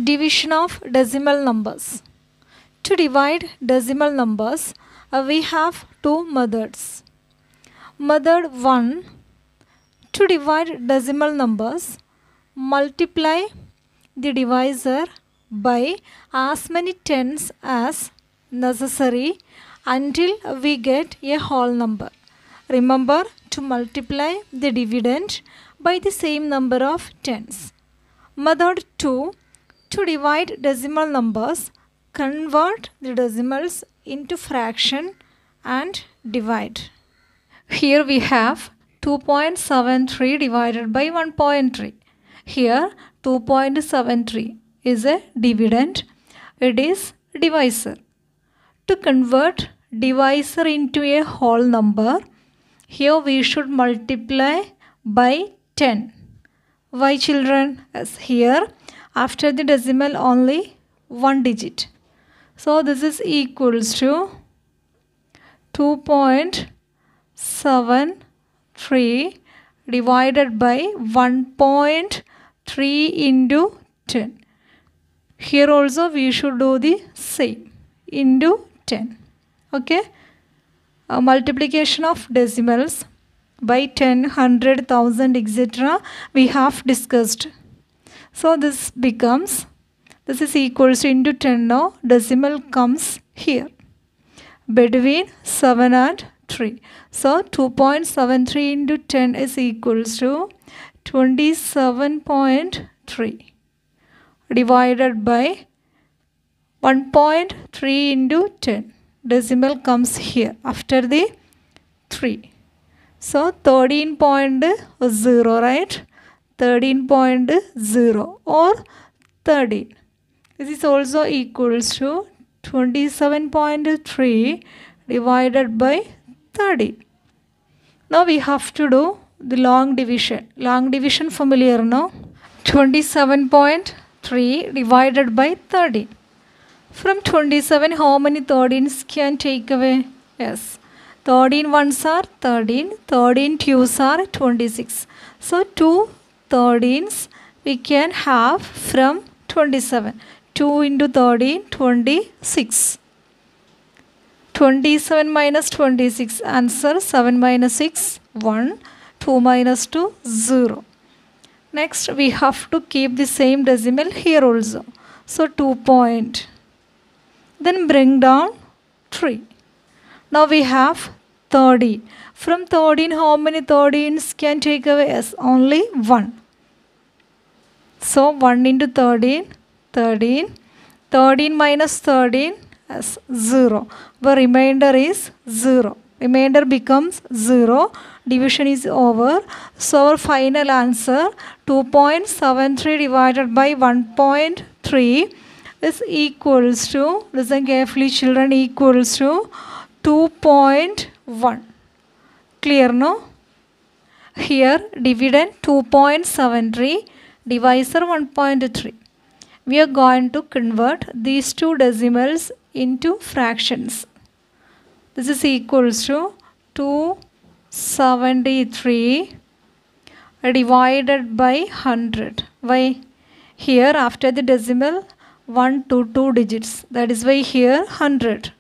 Division of decimal numbers. To divide decimal numbers, we have two methods. Method 1. To divide decimal numbers, multiply the divisor by as many tens as necessary until we get a whole number. Remember to multiply the dividend by the same number of tens. Method 2. To divide decimal numbers, convert the decimals into fraction and divide. Here we have 2.73 divided by 1.3. Here 2.73 is a dividend. It is divisor. To convert divisor into a whole number, here we should multiply by 10. Why, children? As here after the decimal only one digit. So this is equals to 2.73 divided by 1.3 into 10. Here also we should do the same, into 10. Okay. Multiplication of decimals by 10, 100, 1000, etc. we have discussed. So this becomes, this is equals to into 10 now, decimal comes here between 7 and 3. So 2.73 into 10 is equals to 27.3 divided by 1.3 into 10. Decimal comes here after the 3. So 13.0, right? 13.0 or 13. This is also equals to 27.3 divided by 13. Now we have to do the long division. Long division familiar, no? 27.3 divided by 13. From 27, how many 13s can take away? Yes. 13 ones are 13, 13 twos are 26. So 2 13s we can have from 27. 2 into 13, 26. 27 minus 26, answer 7 minus 6, 1. 2 minus 2, 0. Next we have to keep the same decimal here also. So 2 point. Then bring down 3. Now we have 13. From 13, how many 13s can take away? Yes, only 1. So 1 into 13, 13. 13 minus 13 as 0. The remainder is 0. Remainder becomes 0. Division is over. So our final answer 2.73 divided by 1.3 is equals to, listen carefully children, equals to 2.1. Clear, no? Here dividend 2.73, divisor 1.3. We are going to convert these two decimals into fractions. This is equals to 273 divided by 100. Why? Here after the decimal 1 to 2 digits. That is why here 100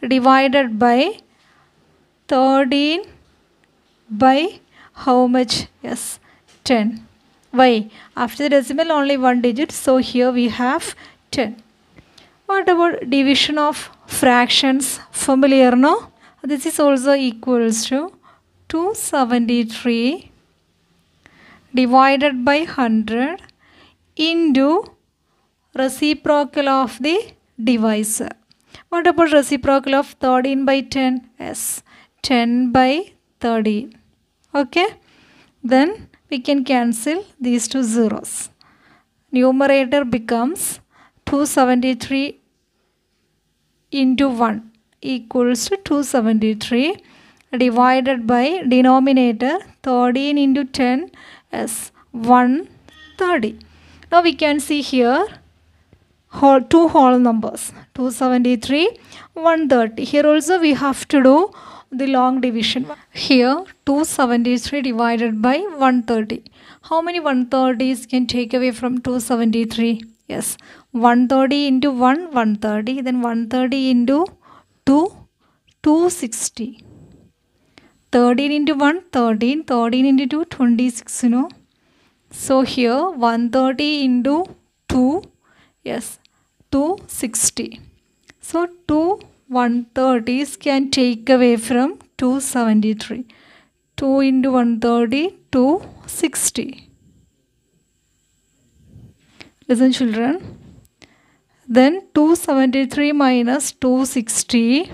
divided by 13 by how much? Yes, 10. Why? After the decimal only one digit, so here we have 10. What about division of fractions? Familiar, no? This is also equals to 273 divided by 100 into reciprocal of the divisor. What about reciprocal of 13 by 10? Yes, 10 by 13. Okay. Then we can cancel these two zeros. Numerator becomes 273 into 1 equals to 273 divided by denominator 13 into 10 is 130. Now we can see here two whole numbers, 273, 130. Here also we have to do the long division. Here 273 divided by 130. How many 130s can take away from 273? Yes, 130 into 1, 130. Then 130 into 2, 260. 13 into 1, 13. 13 into 2, 26, So here 130 into 2, yes, 260. So 2 130s can take away from 273. 2 into 130, 260. Listen children. Then 273 minus 260.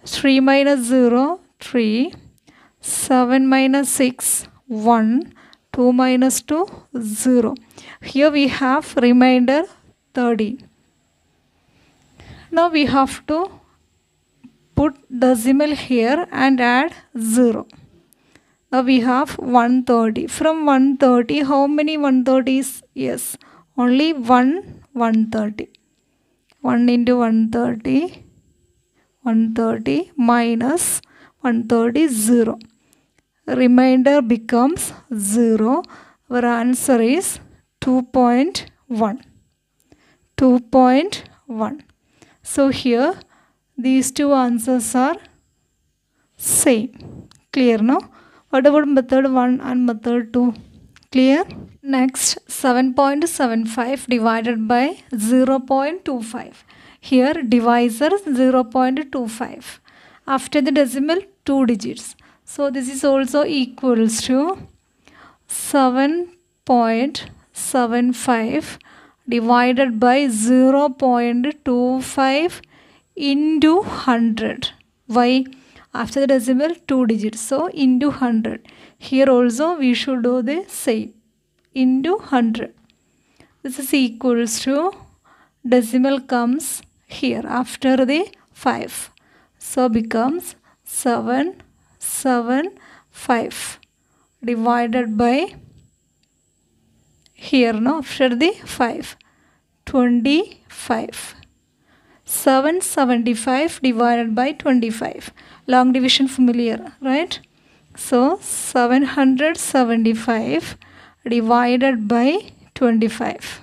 3 minus 0, 3. 7 minus 6, 1. 2 minus 2, 0. Here we have remainder 30. Now we have to put decimal here and add 0. Now we have 130. From 130, how many 130s? Yes, only 130. 1 into 130, 130 minus 130, 0. Remainder becomes 0. Our answer is 2.1. 2.1. So here these two answers are same. Clear, no? What about method 1 and method 2? Clear? Next, 7.75 divided by 0.25. Here divisor 0.25. After the decimal, 2 digits. So this is also equals to 7.75 divided by 0.25 into 100. Why? After the decimal, 2 digits. So into 100. Here also we should do the same. Into 100. This is equals to, decimal comes here after the 5. So becomes 775 divided by, here no, after the 5, 25. 775 divided by 25. Long division familiar, right? So 775 divided by 25.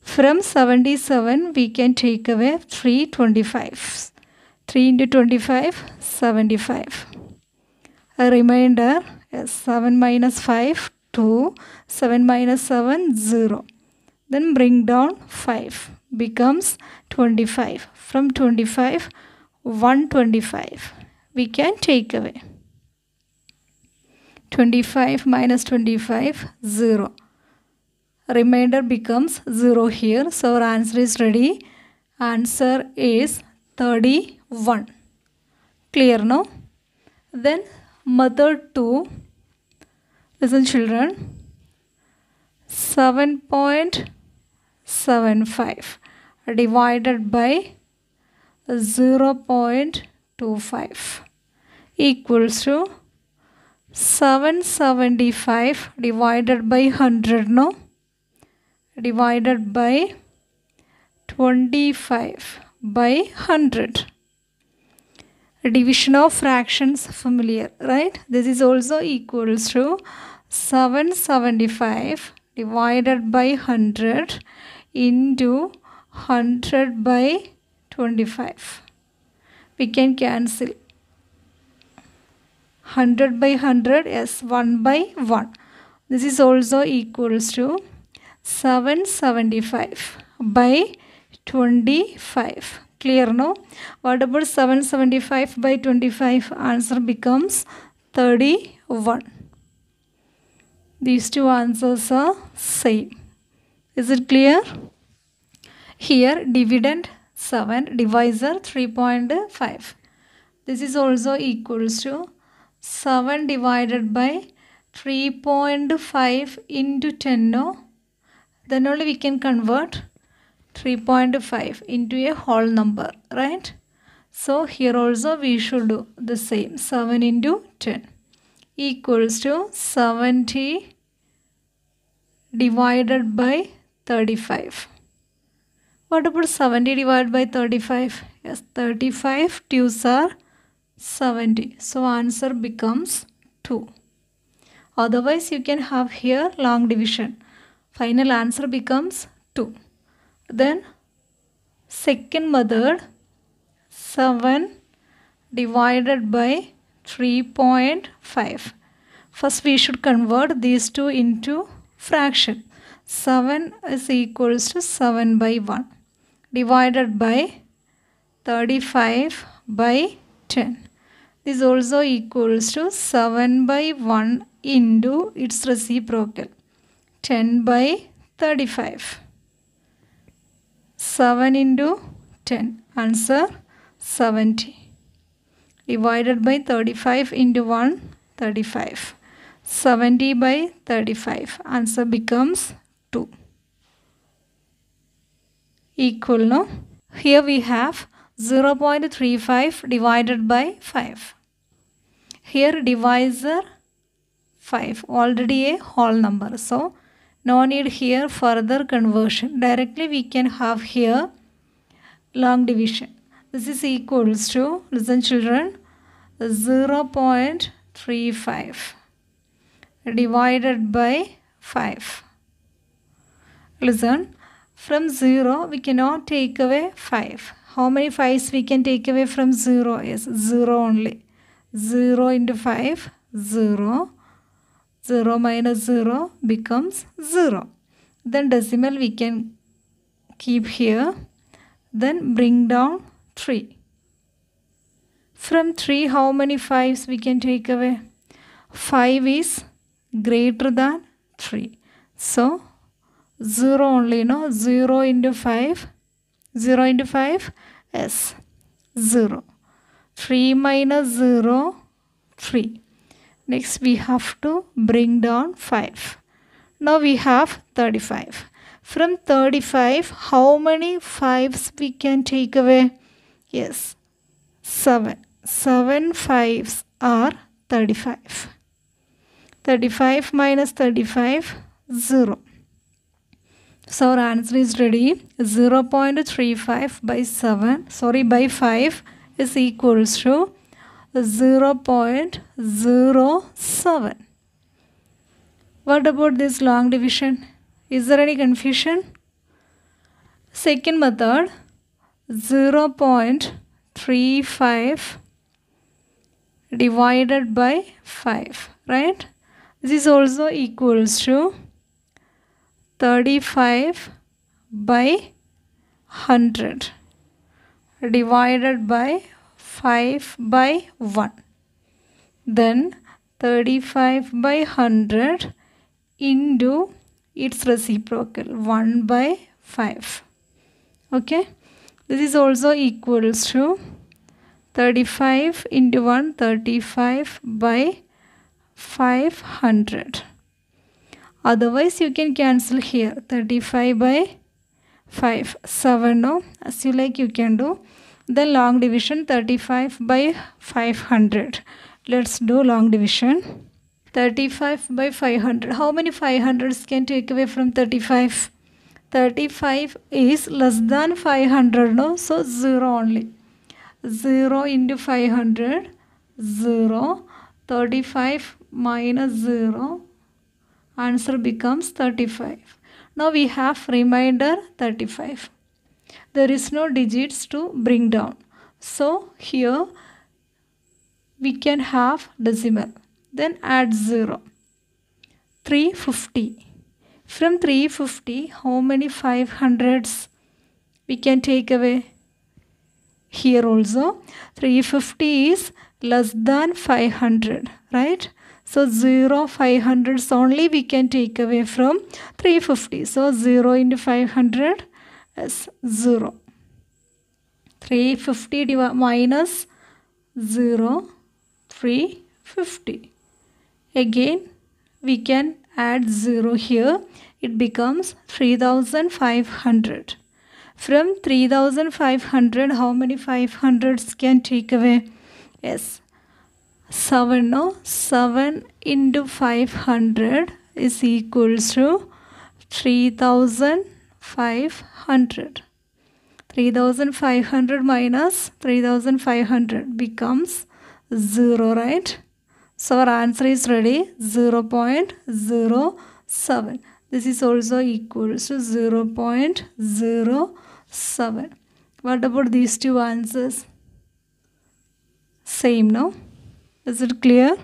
From 77 we can take away 3 25s. 3 into 25, 75. A remainder is 7 minus 5, 2. 7 minus 7, 0. Then bring down 5. Becomes 25. From 25, 125. We can take away. 25 minus 25, 0. Remainder becomes 0 here. So our answer is ready. Answer is 31. Clear, no? Then method 2. Listen children. 7.75 divided by 0.25 equals to 775 divided by 100, no? Divided by 25 by 100. Division of fractions familiar, right? This is also equals to 775 divided by 100 into 100 by 25. We can cancel. 100 by 100, yes, 1 by 1. This is also equals to 775 by 25. Clear, no? What about 775 by 25? Answer becomes 31. These two answers are same. Is it clear? Here dividend 7, divisor 3.5. This is also equals to 7 divided by 3.5 into 10, no? Then only we can convert 3.5 into a whole number, right? So here also we should do the same. 7 into 10 equals to 70 divided by 35. What about 70 divided by 35? Yes, 35 twos are 70. So answer becomes 2. Otherwise you can have here long division. Final answer becomes 2. Then second method, 7 divided by 3.5. First we should convert these two into fraction. 7 is equals to 7 by 1 divided by 35 by 10. This also equals to 7 by 1 into its reciprocal, 10 by 35. 7 into 10, answer 70. Divided by 35 into 1, 35. 70 by 35, answer becomes 2. Equal, no? Here we have 0.35 divided by 5. Here divisor 5, already a whole number. So, no need here further conversion. Directly we can have here long division. This is equals to, listen children, 0.35 divided by 5. Listen, from 0 we cannot take away 5. How many 5s we can take away from 0? Yes, 0 only. 0 into 5, 0. 0 minus 0 becomes 0. Then decimal we can keep here. Then bring down 3. From 3, how many 5s we can take away? 5 is greater than 3. So, 0 only, no? 0 into 5. 0 into 5, yes, 0. 3 minus 0, 3. Next, we have to bring down 5. Now, we have 35. From 35, how many 5s we can take away? Yes, 7. 7 5s are 35. 35 minus 35, 0. So our answer is ready. 0.35 by by 5 is equals to 0.07. What about this long division? Is there any confusion? Second method, 0.35 divided by 5, right? This is also equals to 35 by 100 divided by 5 by 1. Then 35 by 100 into its reciprocal, 1 by 5. Okay. This is also equals to 35 into 1, 35 by 500. Otherwise, you can cancel here. 35 by 5. 7, no? As you like, you can do. Then long division, 35 by 500. Let's do long division. 35 by 500. How many 500s can take away from 35? 35 is less than 500, no? So, 0 only. 0 into 500, 0. 35 minus 0. Answer becomes 35. Now we have remainder 35. There is no digits to bring down. So here we can have decimal. Then add 0. 350. From 350, how many 500s we can take away? Here also 350 is less than 500, right? So 0, 500s only we can take away from 350. So 0 into 500 is 0. 350 minus 0, 350. Again, we can add 0 here. It becomes 3500. From 3500, how many 500s can take away? Yes. 7, no? 7 into 500 is equals to 3500. 3500 minus 3500 becomes 0, right? So our answer is ready, 0.07. This is also equals to 0.07. What about these two answers? Same, no? Is it clear?